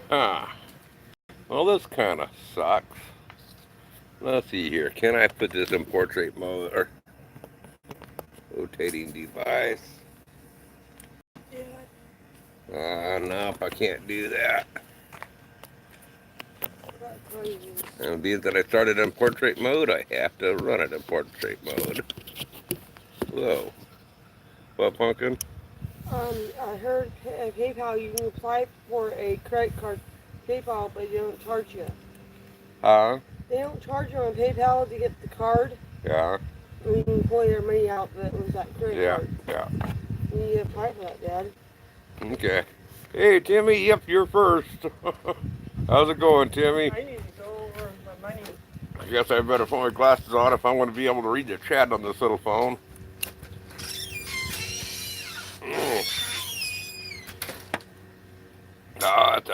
Ah, well, this kind of sucks. Let's see here. Can I put this in portrait mode or rotating device? Nope, I can't do that. And being that I started in portrait mode, I have to run it in portrait mode. Whoa. What, Pumpkin? I heard PayPal, you can apply for a credit card PayPal, but they don't charge you. Huh? They don't charge you on PayPal to get the card. Yeah. You can pull your money out, but it was that credit Yeah. card. Yeah. You need to apply for that, Dad. Okay. Hey, Timmy, yep, you're first. How's it going, Timmy? I need to go over my money. I guess I better put my glasses on if I'm going to be able to read the chat on this little phone. Oh, it's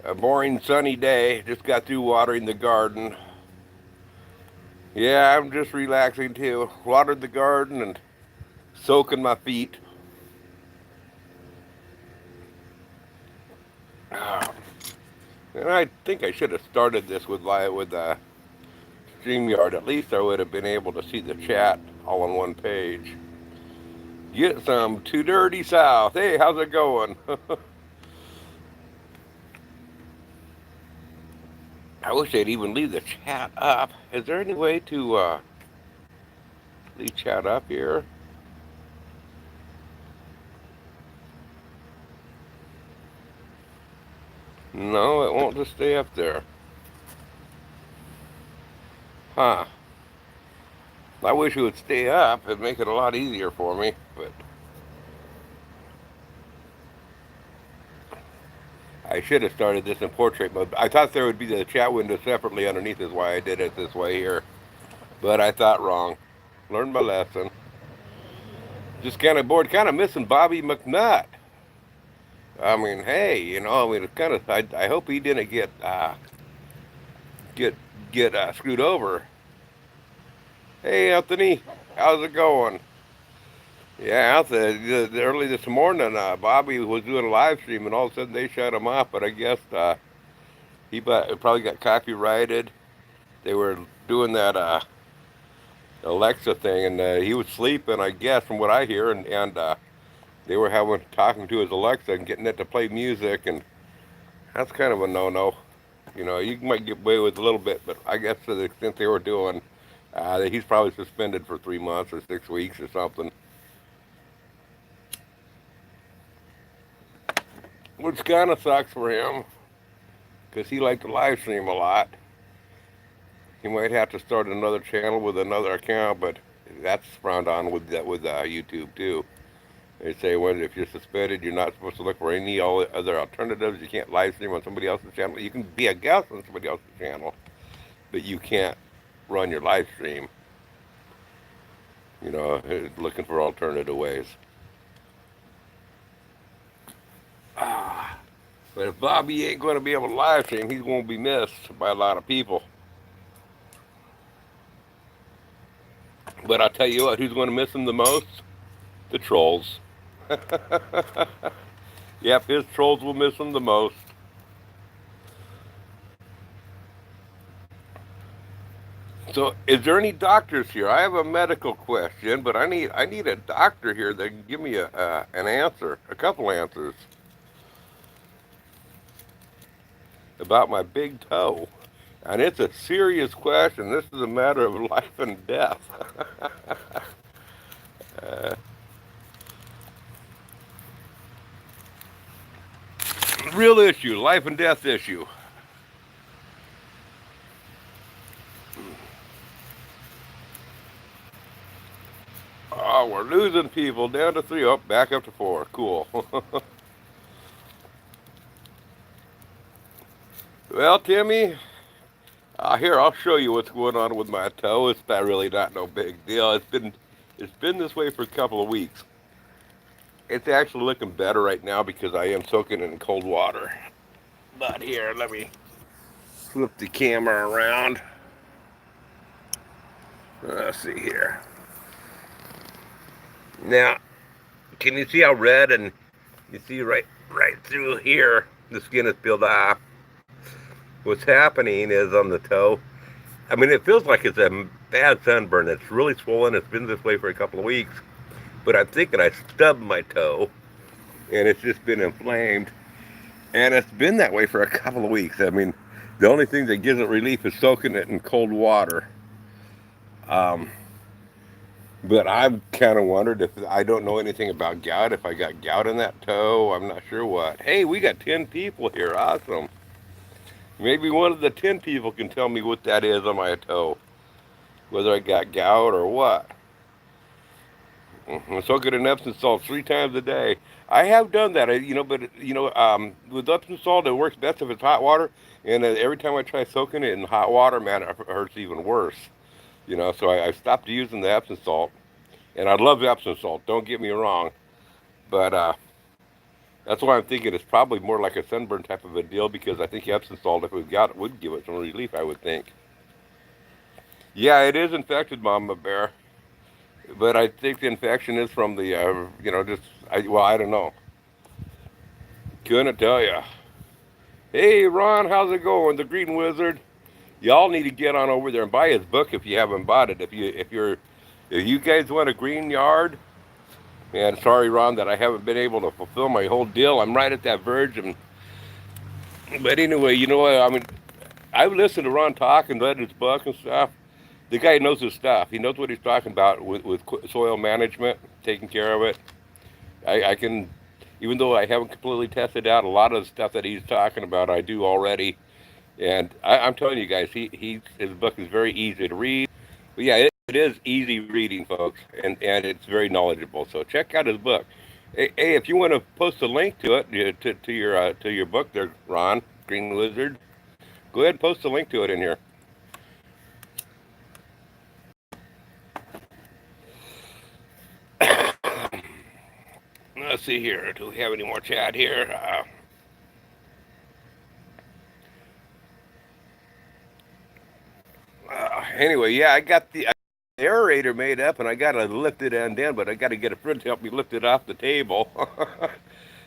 a boring sunny day. Just got through watering the garden. Yeah, I'm just relaxing too. Watered the garden and soaking my feet. And I think I should have started this with StreamYard. At least I would have been able to see the chat all on one page. Get some Too Dirty South. Hey, how's it going? I wish they'd even leave the chat up. Is there any way to leave chat up here? No, it won't just stay up there. Huh. I wish it would stay up. It'd make it a lot easier for me, but I should have started this in portrait mode. I thought there would be the chat window separately underneath is why I did it this way here. But I thought wrong. Learned my lesson. Just kind of bored, kind of missing Bobby McNutt. I mean, hey, it's kind of. I hope he didn't get screwed over. Hey, Anthony, how's it going? Yeah, early this morning, Bobby was doing a live stream, and all of a sudden they shut him off. But I guess he probably got copyrighted. They were doing that Alexa thing, and he was sleeping, I guess, from what I hear, and they were talking to his Alexa and getting it to play music, and that's kind of a no-no. You might get away with a little bit, but I guess to the extent they were doing, he's probably suspended for 3 months or 6 weeks or something. Which kind of sucks for him, because he liked to live stream a lot. He might have to start another channel with another account, but that's frowned on with YouTube too. They say, well, if you're suspended, you're not supposed to look for any other alternatives. You can't live stream on somebody else's channel. You can be a guest on somebody else's channel, but you can't run your live stream. Looking for alternative ways. But if Bobby ain't going to be able to live stream, he's going to be missed by a lot of people. But I'll tell you what, who's going to miss him the most? The trolls. Yep, his trolls will miss him the most. So, is there any doctors here? I have a medical question, but I need a doctor here that can give me an answer, a couple answers about my big toe. And it's a serious question. This is a matter of life and death. Real issue, life and death issue. Oh, we're losing people down to 3. Oh, back up to 4. Cool. Well, Timmy, here I'll show you what's going on with my toe. It's not really not no big deal. It's been this way for a couple of weeks. It's actually looking better right now because I am soaking it in cold water. But here, let me flip the camera around. Let's see here. Now, Can you see how red and you see right through here the skin is peeled off? What's happening is on the toe. I mean, it feels like it's a bad sunburn. It's really swollen. It's been this way for a couple of weeks. But I'm thinking I stubbed my toe, and it's just been inflamed. And it's been that way for a couple of weeks. I mean, the only thing that gives it relief is soaking it in cold water. But I've kind of wondered if I don't know anything about gout, if I got gout in that toe. I'm not sure what. Hey, we got 10 people here. Awesome. Maybe one of the 10 people can tell me what that is on my toe, whether I got gout or what. Soak it in Epsom salt 3 times a day. I have done that, with Epsom salt, it works best if it's hot water. And every time I try soaking it in hot water, man, it hurts even worse. So I stopped using the Epsom salt. And I love Epsom salt, don't get me wrong. But that's why I'm thinking it's probably more like a sunburn type of a deal, because I think Epsom salt, if we got it, would give it some relief, I would think. Yeah, it is infected, Mama Bear. But I think the infection is from the, I don't know. Couldn't tell you. Hey, Ron, how's it going? The Green Wizard. Y'all need to get on over there and buy his book if you haven't bought it. If you guys want a green yard, and sorry, Ron, that I haven't been able to fulfill my whole deal. I'm right at that verge. But anyway, you know what? I mean, I've listened to Ron talk and read his book and stuff. The guy knows his stuff. He knows what he's talking about with soil management, taking care of it. I can, even though I haven't completely tested out a lot of the stuff that he's talking about, I do already. And I'm telling you guys, his book is very easy to read. But yeah, it is easy reading, folks, and it's very knowledgeable. So check out his book. Hey, if you want to post a link to it, to your book there, Ron, Green Wizard, go ahead and post a link to it in here. Let's see here. Do we have any more chat here? Anyway, yeah, I got the aerator made up, and I got to lift it end in, but I got to get a friend to help me lift it off the table,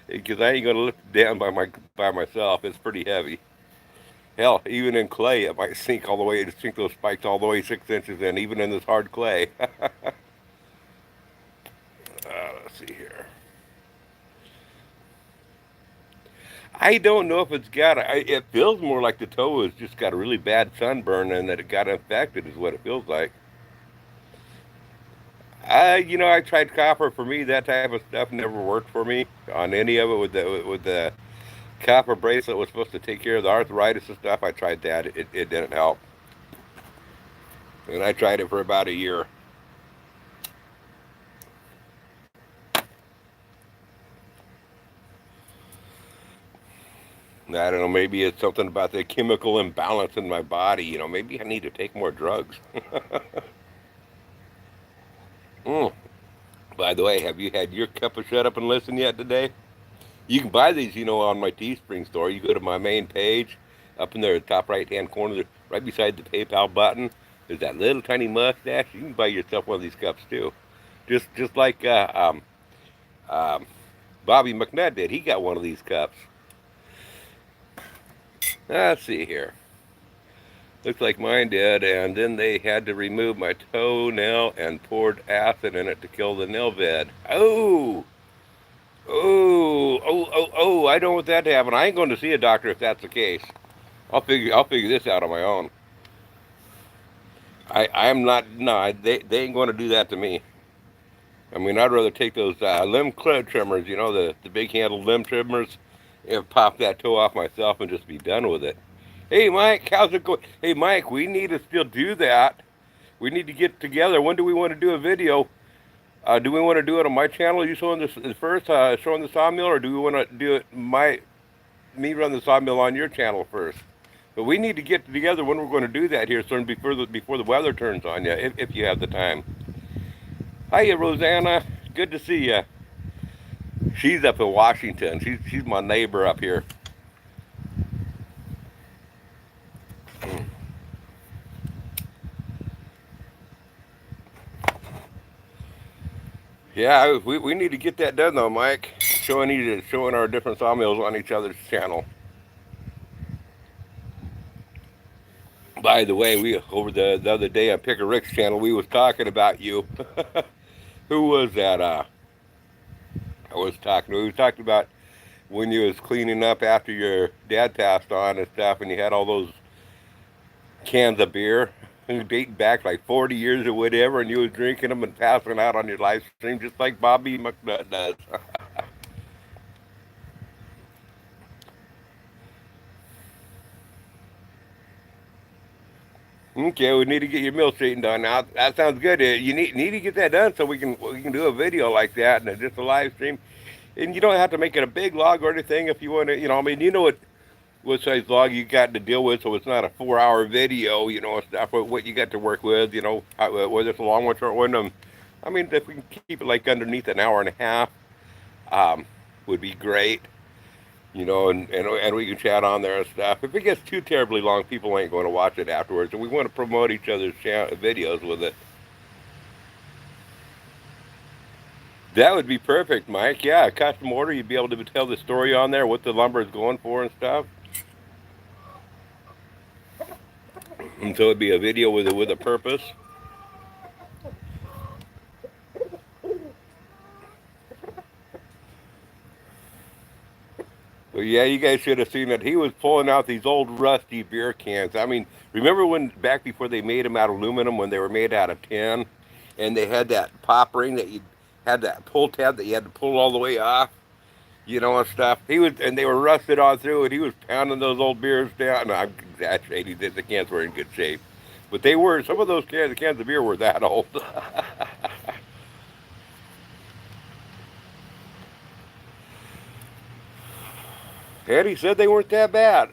because I ain't gonna lift it down by myself. It's pretty heavy. Hell, even in clay, it might sink all the way. Sink those spikes all the way 6 inches in, even in this hard clay. Let's see here. I don't know if it's got. It feels more like the toe has just got a really bad sunburn and that it got infected, is what it feels like. I tried copper. For me, that type of stuff never worked for me on any of it. With the copper bracelet was supposed to take care of the arthritis and stuff. I tried that. It didn't help, and I tried it for about a year. I don't know, maybe it's something about the chemical imbalance in my body. Maybe I need to take more drugs. By the way, have you had your cup of shut up and listen yet today? You can buy these, on my Teespring store. You go to my main page, up in there, top right-hand corner, right beside the PayPal button. There's that little tiny mustache. You can buy yourself one of these cups too, just like Bobby McNutt did. He got one of these cups. Let's see here. Looks like mine did, and then they had to remove my toenail and poured acid in it to kill the nail bed. I don't want that to happen. I ain't going to see a doctor if that's the case. I'll figure this out on my own. I'm not, no, they ain't going to do that to me. I mean, I'd rather take those limb trimmers, the big handled limb trimmers, and pop that toe off myself and just be done with it. Hey, Mike, how's it going? Hey, Mike, we need to still do that. We need to get together. When do we want to do a video? Do we want to do it on my channel? You showing this first, showing the sawmill, or do we want to do it me run the sawmill on your channel first? But we need to get together when we're going to do that here soon, before the weather turns on you, if you have the time. Hiya, Rosanna. Good to see you. She's up in Washington. She's my neighbor up here. Yeah, we need to get that done though, Mike. Showing our different sawmills on each other's channel. By the way, we over the other day on Picker Rick's channel, we was talking about you. Who was that? I was talking. We was talking about when you was cleaning up after your dad passed on and stuff, and you had all those cans of beer dating back like 40 years or whatever, and you was drinking them and passing out on your live stream just like Bobby McNutt does. Okay, we need to get your meal straightened done. Now that sounds good. You need to get that done so we can do a video like that and just a live stream. And you don't have to make it a big log or anything if you want to. I mean, you know what size log you got to deal with, so it's not a 4 hour video. Stuff what you got to work with. Whether it's a long one, short one. I mean, if we can keep it like underneath an hour and a half, um, would be great. And we can chat on there and stuff. If it gets too terribly long, people ain't going to watch it afterwards. And we want to promote each other's videos with it. That would be perfect, Mike. Yeah, a custom order. You'd be able to tell the story on there, what the lumber is going for and stuff. And so it'd be a video with a purpose. Well, yeah, you guys should have seen it. He was pulling out these old rusty beer cans. I mean, remember when back before they made them out of aluminum, when they were made out of tin, and they had that pop ring that you had that pull tab that you had to pull all the way off, and stuff. And they were rusted on through, and he was pounding those old beers down. No, I'm exaggerating. The cans were in good shape, but they were. Some of those cans of beer were that old. And he said they weren't that bad.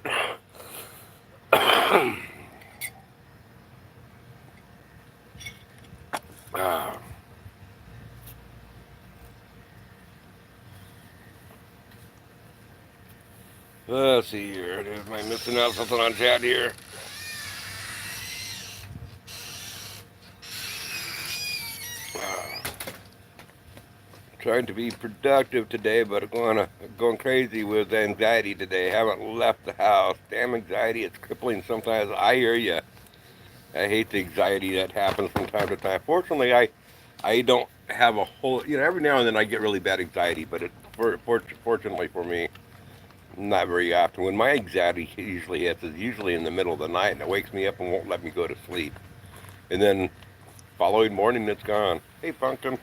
Ah. Let's see here. Am I missing out something on chat here? Trying to be productive today, but going crazy with anxiety today. Haven't left the house. Damn anxiety, it's crippling sometimes. I hear you. I hate the anxiety that happens from time to time. Fortunately, I don't have a whole. Every now and then I get really bad anxiety, but fortunately for me, not very often. When my anxiety usually hits is usually in the middle of the night, and it wakes me up and won't let me go to sleep. And then following morning, it's gone. Hey, Pumpkin.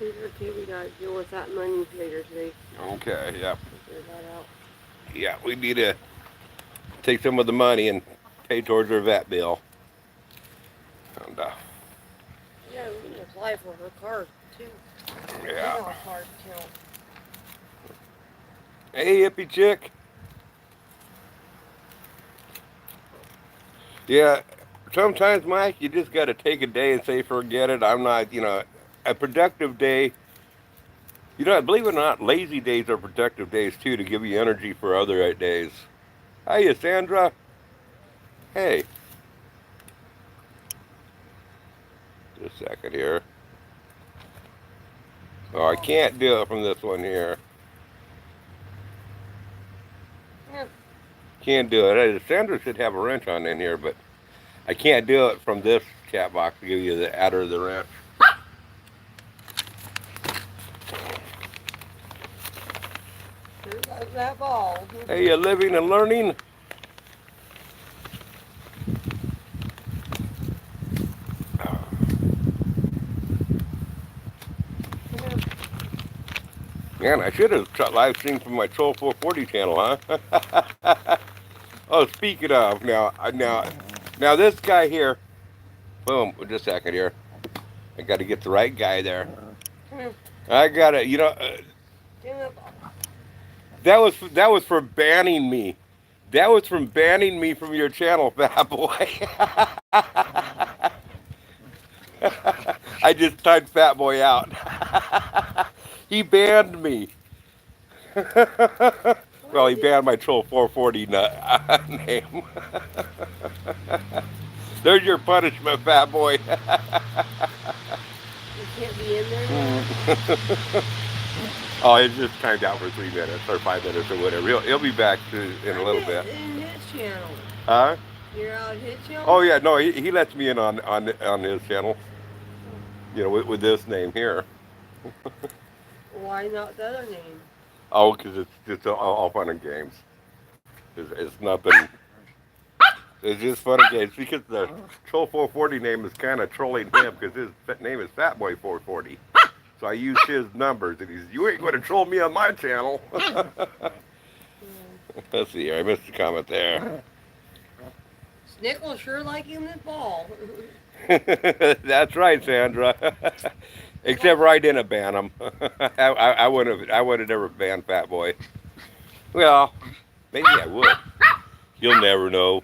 Okay, we gotta deal with that money later today. Okay, yeah. Figure that out. Yeah, we need to take some of the money and pay towards our vet bill. And, Yeah, we can apply for her card too. yeah. Email card account. Hey, hippie chick. Yeah, sometimes, Mike, you just got to take a day and say, forget it. I'm not, a productive day. Believe it or not, lazy days are productive days too, to give you energy for other days. Hiya, Sandra. Hey. Just a second here. Oh, I can't do it from this one here. Yeah. Can't do it. Sandra should have a wrench on in here, but I can't do it from this chat box to give you the adder of the wrench. There goes that ball. Hey, you living and learning? Man, I should have live streamed from my Troll 440 channel, huh? Oh, speaking of, now this guy here. Boom, just a second here. I got to get the right guy there. I got to, that was for banning me. That was from banning me from your channel, fat boy. I just typed fat boy out. He banned me. Well, he banned my Troll 440 name. There's your punishment, fat boy. can't be in there now? Oh, it's just timed out for 3 minutes or 5 minutes or whatever. He'll be back in a I'm little bit. in his channel. Huh? You're on his channel? Oh yeah, no, he lets me in on his channel. You know, with this name here. Why not the other name? Oh, because it's just all fun and games. It's nothing. It's just fun and games because the Troll 440 name is kind of trolling him because his name is Fatboy 440. So I use his numbers and he's, you ain't going to troll me on my channel. Let's see here. I missed a comment there. Snickle's sure liking this ball. That's right, Sandra. Except for I didn't ban him. I wouldn't have never banned Fat Boy. Well, maybe I would. You'll never know.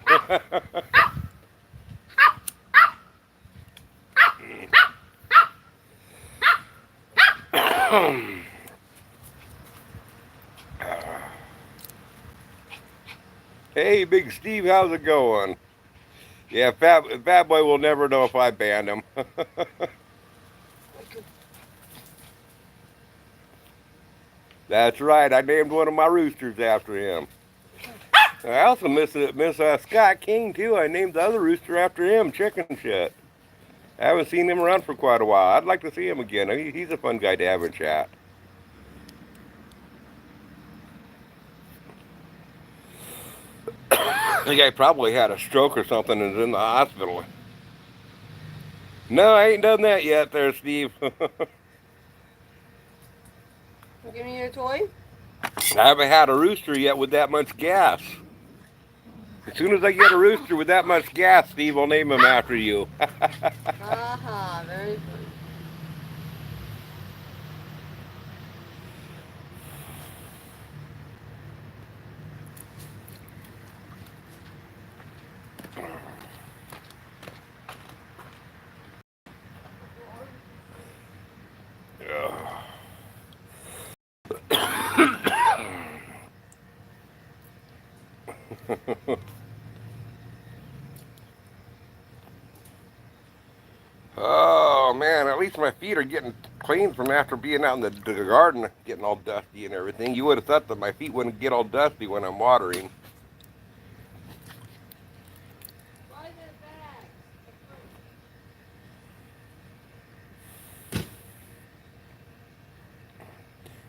Hey, Big Steve, how's it going? Yeah, Fat Boy will never know if I banned him. That's right. I named one of my roosters after him. I also miss Scott King too. I named the other rooster after him, Chicken Shit. I haven't seen him around for quite a while. I'd like to see him again. He's a fun guy to have a chat. The guy probably had a stroke or something and is in the hospital. No, I ain't done that yet there, Steve. Give me your toy? I haven't had a rooster yet with that much gas. As soon as I get a rooster with that much gas, Steve, I'll name him after you. Haha, very fun. Oh man, at least my feet are getting clean from after being out in the garden, getting all dusty and everything. You would have thought that my feet wouldn't get all dusty when I'm watering.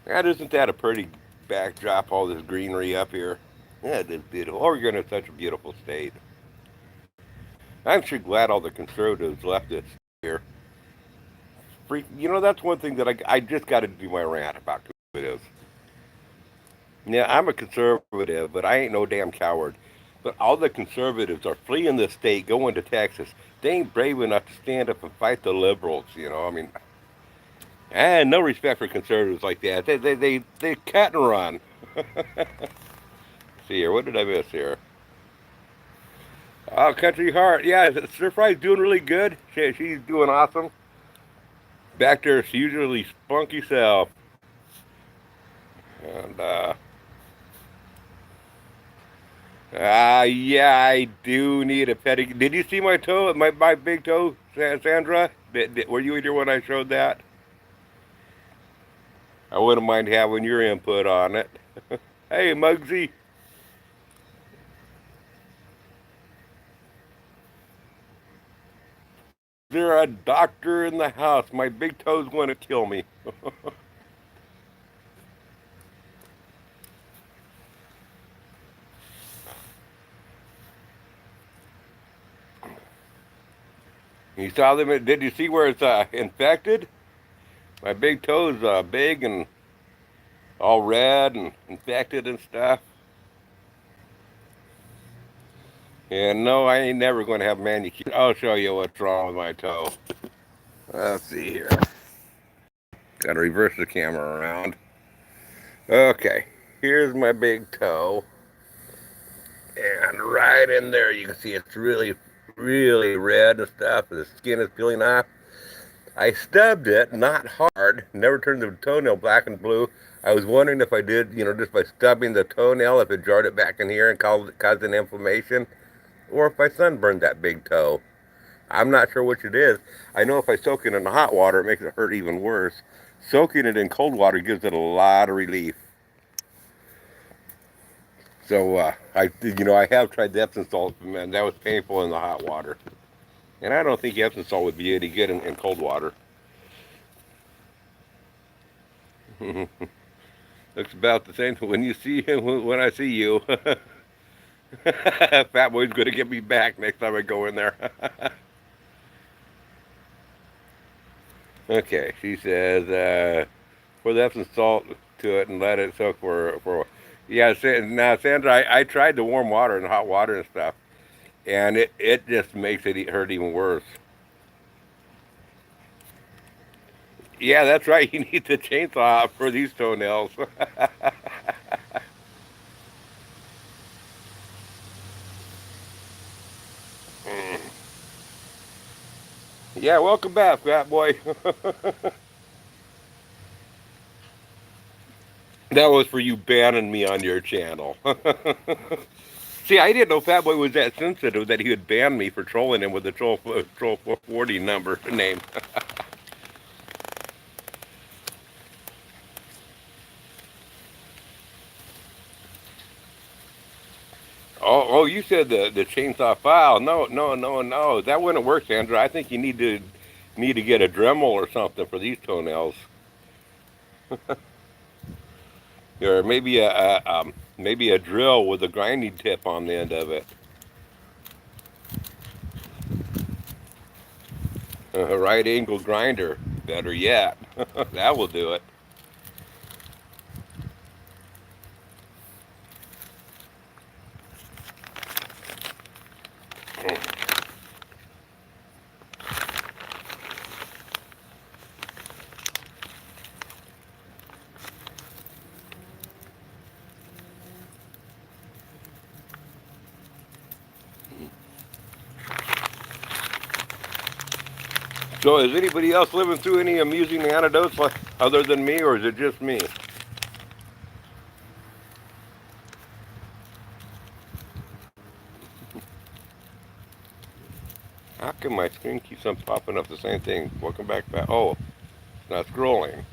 God, isn't that a pretty backdrop, all this greenery up here? Yeah, it is beautiful. Oregon is such a beautiful state. I'm sure glad all the conservatives left this here. You know, that's one thing that I just got to do my rant about conservatives. Yeah, I'm a conservative, but I ain't no damn coward. But all the conservatives are fleeing the state, going to Texas. They ain't brave enough to stand up and fight the liberals, you know. I mean, and no respect for conservatives like that. They cut and run. See here, what did I miss here? Oh, Country Heart. Yeah, Stir Fry's doing really good. She's doing awesome. Back to her usually spunky self. And, yeah, I do need a pedicure. Did you see my toe, my big toe, Sandra? Were you here when I showed that? I wouldn't mind having your input on it. Hey, Muggsy. Is there a doctor in the house? My big toe's going to kill me. You saw them? Did you see where it's infected? My big toe's big and all red and infected and stuff. And no, I ain't never going to have manicure. I'll show you what's wrong with my toe. Let's see here. Got to reverse the camera around. Okay, here's my big toe. And right in there, you can see it's really, really red and stuff. The skin is peeling off. I stubbed it, not hard. Never turned the toenail black and blue. I was wondering if I did, you know, just by stubbing the toenail, if it jarred it back in here and caused an inflammation, or if I sunburned that big toe. I'm not sure which it is. I know if I soak it in the hot water, it makes it hurt even worse. Soaking it in cold water gives it a lot of relief. So I have tried the Epsom salt, man. That was painful in the hot water, and I don't think Epsom salt would be any good in cold water. Looks about the same when you see him. When I see you, Fat Boy's going to get me back next time I go in there. Okay, she says, pour the Epsom salt to it and let it soak for. Yeah, now Sandra, I tried the warm water and hot water and stuff, and it just makes it hurt even worse. Yeah, that's right. You need the chainsaw for these toenails. Yeah, welcome back, Fat Boy. That was for you banning me on your channel. See, I didn't know Fat Boy was that sensitive that he would ban me for trolling him with the troll 440 number name. Oh, you said the chainsaw file. No, no, no, no. That wouldn't work, Sandra. I think you need to get a Dremel or something for these toenails, or maybe a drill with a grinding tip on the end of it. A right angle grinder, better yet. That will do it. So, is anybody else living through any amusing anecdotes other than me, or is it just me? How come my screen keeps on popping up the same thing? Welcome back. Oh, it's not scrolling.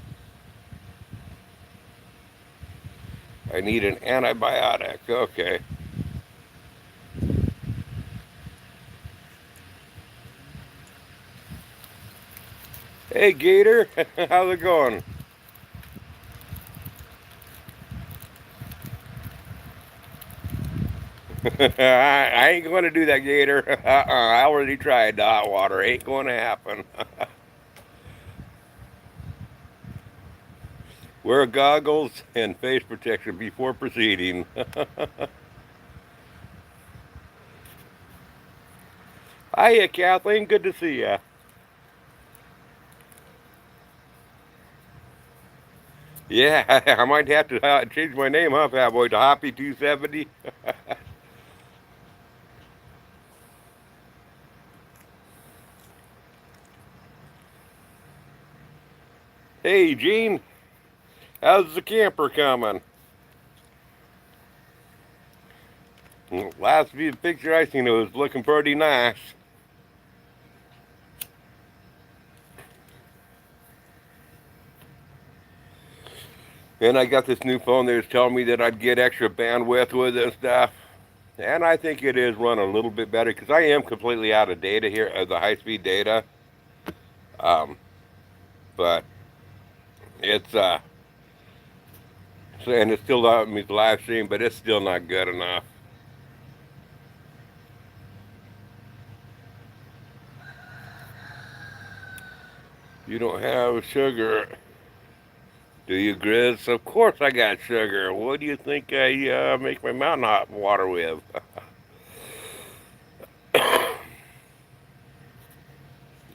I need an antibiotic. Okay. Hey, Gator. How's it going? I ain't going to do that, Gator. I already tried the hot water. Ain't going to happen. Wear goggles and face protection before proceeding. Hiya, Kathleen. Good to see ya. Yeah, I might have to change my name, huh, Fat Boy, to Hoppy270. Hey, Gene. How's the camper coming? Last picture I seen, it was looking pretty nice. And I got this new phone that was telling me that I'd get extra bandwidth with it and stuff. And I think it is run a little bit better because I am completely out of data here, the high-speed data. Um, but it's and it's still allowing me to live stream, but it's still not good enough. You don't have sugar, do you, Grizz? Of course I got sugar. What do you think I make my mountain hot water with?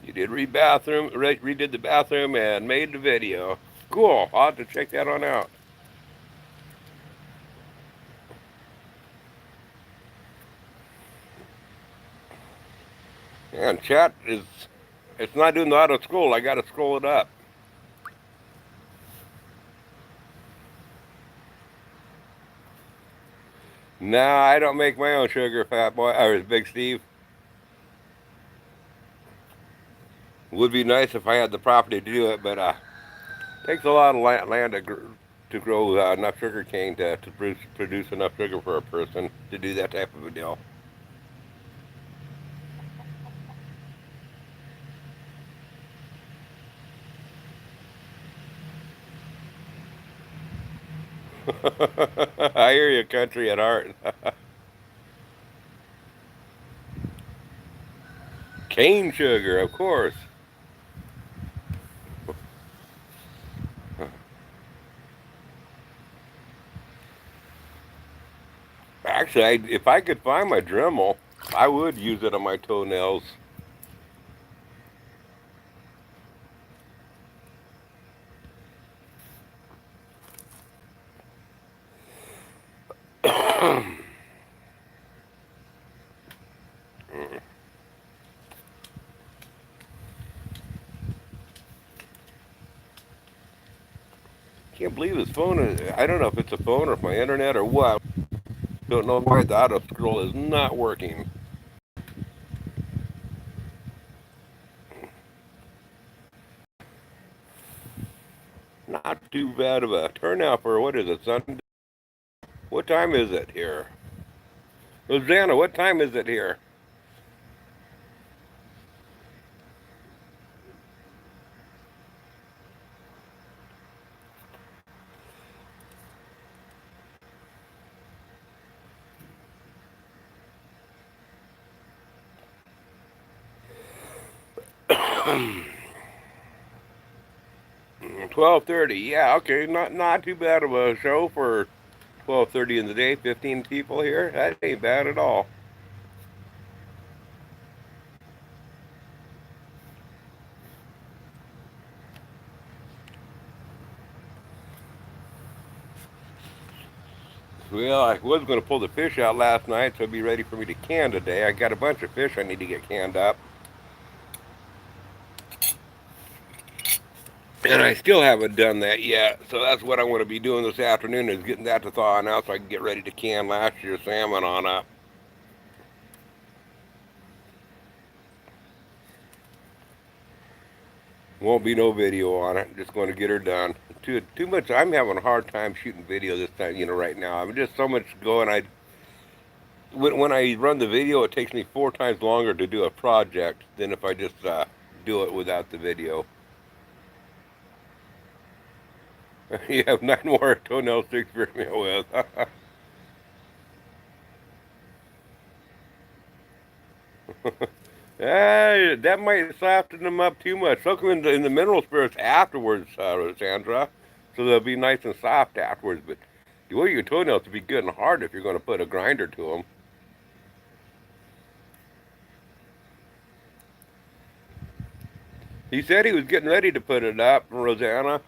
You did redid the bathroom and made the video. Cool. I'll have to check that on out. And chat it's not doing the auto scroll. I got to scroll it up. No, I don't make my own sugar, Fat Boy. Or Big Steve. Would be nice if I had the property to do it, but takes a lot of land to grow enough sugar cane to produce enough sugar for a person to do that type of a deal. I hear you, country at heart. Cane sugar, of course. Actually, if I could find my Dremel, I would use it on my toenails. Can't believe this phone. I don't know if it's a phone or if my internet or what. Don't know why the auto scroll is not working. Not too bad of a turnout for what is it, Sunday? What time is it here? Rosanna, what time is it here? Mm, 12:30. Yeah, okay, not too bad of a show for 12:30 in the day. 15 people here. That ain't bad at all. Well, I was going to pull the fish out last night, so it'd be ready for me to can today. I got a bunch of fish I need to get canned up. And I still haven't done that yet, so that's what I'm going to be doing this afternoon is getting that to thaw out so I can get ready to can last year's salmon on up. Won't be no video on it. Just going to get her done. Too much. I'm having a hard time shooting video this time. Right now I'm just so much going. When I run the video, it takes me 4 times longer to do a project than if I just do it without the video. You have 9 more toenails to experiment with. That might soften them up too much. Soak them in the mineral spirits afterwards, Sandra, so they'll be nice and soft afterwards. But you want your toenails to be good and hard if you're going to put a grinder to them. He said he was getting ready to put it up, Rosanna.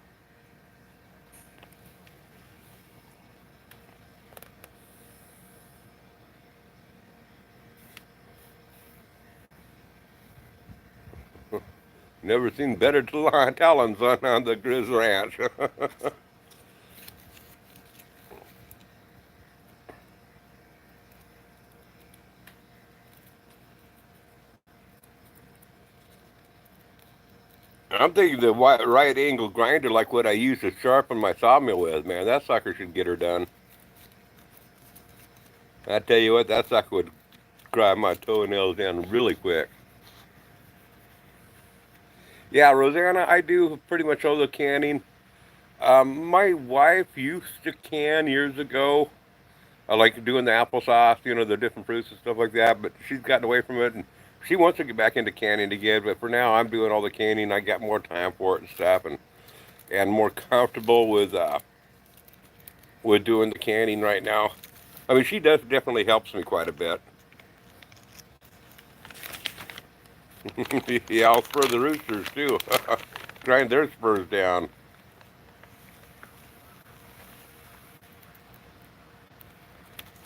Never seen better talons on the Grizz Ranch. I'm thinking the right angle grinder like what I used to sharpen my sawmill with, man. That sucker should get her done. I tell you what, that sucker would grind my toenails in really quick. Yeah, Rosanna, I do pretty much all the canning. My wife used to can years ago. I like doing the applesauce, the different fruits and stuff like that, but she's gotten away from it and she wants to get back into canning again, but for now I'm doing all the canning. I got more time for it and stuff and more comfortable with doing the canning right now. I mean, she does definitely helps me quite a bit. Yeah, I'll spur the roosters too. Grind their spurs down.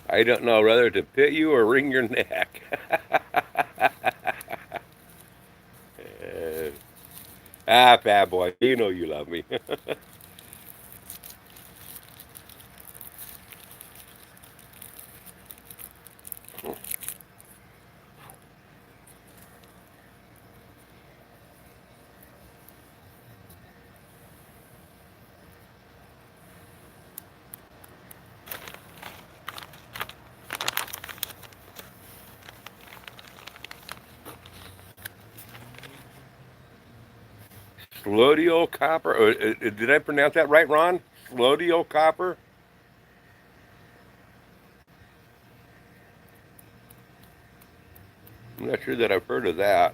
I don't know whether to pit you or wring your neck. Fat boy, you know you love me. Colloidal copper. Did I pronounce that right, Ron? Colloidal copper? I'm not sure that I've heard of that.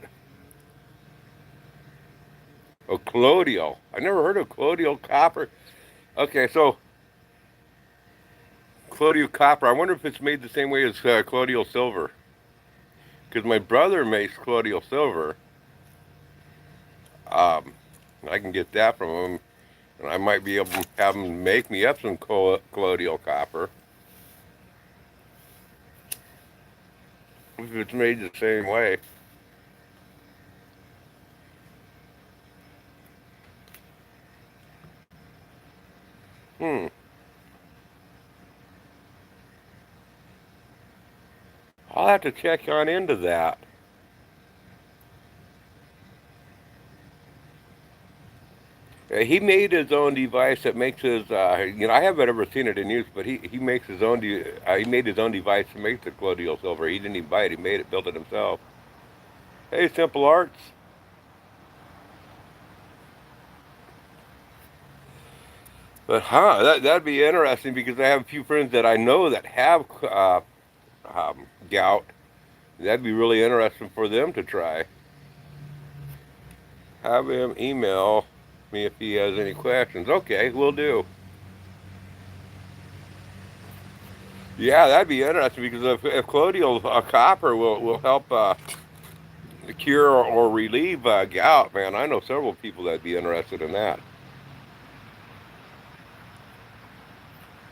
Oh, colloidal. I never heard of colloidal copper. Okay, so colloidal copper. I wonder if it's made the same way as colloidal silver. Because my brother makes colloidal silver. Um, I can get that from him, and I might be able to have him make me up some colloidal copper if it's made the same way. Hmm. I'll have to check on into that. He made his own device that makes his. I haven't ever seen it in use, but he makes his own. He made his own device to make the colloidal silver. He didn't even buy it. He made it, built it himself. Hey, Simple Arts. But that'd be interesting because I have a few friends that I know that have gout. That'd be really interesting for them to try. Have him email me if he has any questions. Okay, we'll do. Yeah, that'd be interesting because if colloidal copper will help cure or relieve gout, man, I know several people that'd be interested in that.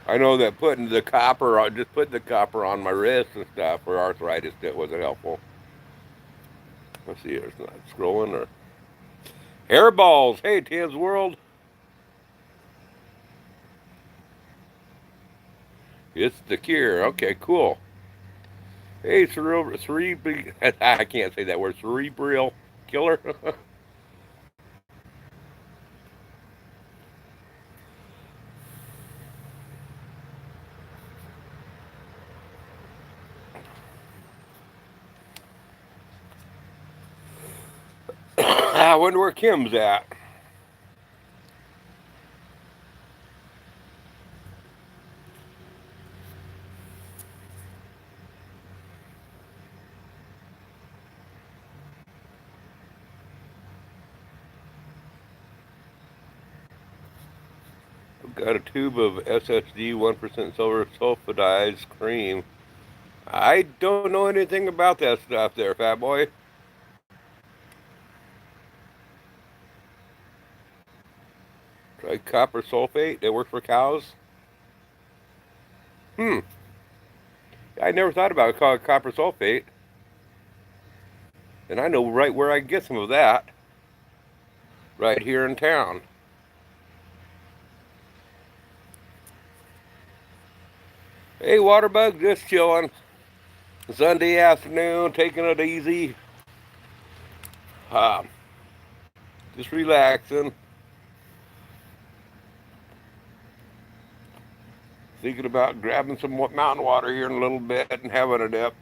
I know that putting the copper on, just putting the copper on my wrist and stuff for arthritis, that wasn't helpful. Let's see, it's not scrolling or hairballs. Hey, Tim's World. It's the cure. Okay, cool. Hey, I can't say that word. Cerebral killer. I wonder where Kim's at. I've got a tube of SSD 1% silver sulfidized cream. I don't know anything about that stuff there, fat boy. Try copper sulfate. It works for cows. Hmm. I never thought about copper sulfate. And I know right where I can get some of that. Right here in town. Hey, Waterbug, just chilling. Sunday afternoon, taking it easy. Um, just relaxing. Thinking about grabbing some mountain water here in a little bit and having a dip.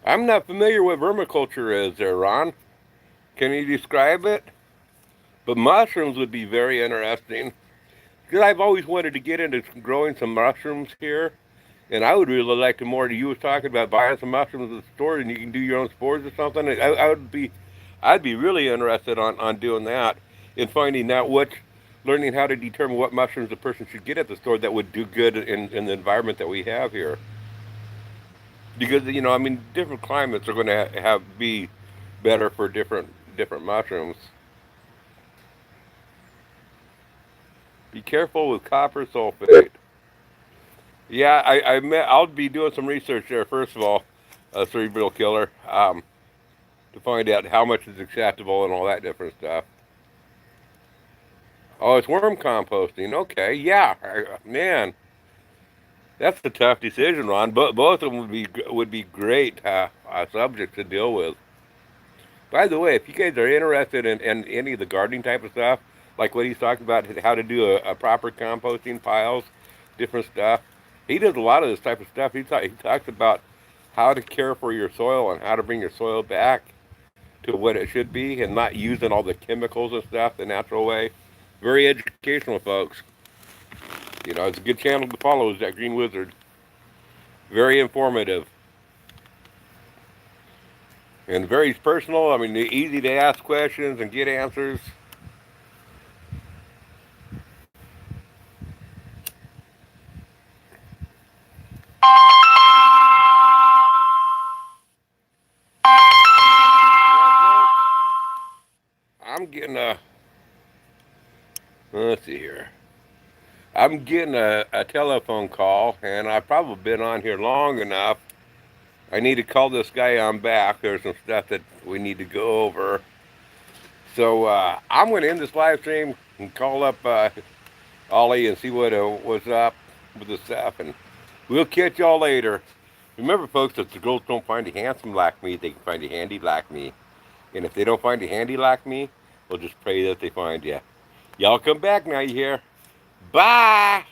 I'm not familiar with vermiculture is there, Ron. Can you describe it? But mushrooms would be very interesting. Because I've always wanted to get into growing some mushrooms here. And I would really like to more. You was talking about buying some mushrooms at the store and you can do your own spores or something. I'd be really interested on doing that and finding out learning how to determine what mushrooms a person should get at the store that would do good in the environment that we have here. Because I mean, different climates are going to be better for different mushrooms. Be careful with copper sulfate. Yeah, I'll be doing some research there first of all, cerebral killer, to find out how much is acceptable and all that different stuff. Oh, it's worm composting. Okay, yeah, man, that's a tough decision, Ron. But both of them would be great subjects to deal with. By the way, if you guys are interested in any of the gardening type of stuff, like what he's talking about, how to do a proper composting piles, different stuff. He does a lot of this type of stuff. He talks about how to care for your soil and how to bring your soil back to what it should be and not using all the chemicals and stuff the natural way. Very educational, folks. You know, it's a good channel to follow, is that Green Wizard. Very informative. And very personal. I mean, easy to ask questions and get answers. I'm getting let's see here. I'm getting a telephone call, and I've probably been on here long enough. I need to call this guy on back. There's some stuff that we need to go over. So I'm going to end this live stream and call up Ollie and see what's up with the stuff, and we'll catch y'all later. Remember, folks, if the girls don't find you handsome like me, they can find you handy like me. And if they don't find you handy like me, we'll just pray that they find you. Y'all come back now, you hear? Bye!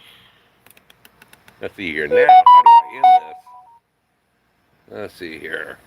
Let's see here now. How do I end this? Let's see here.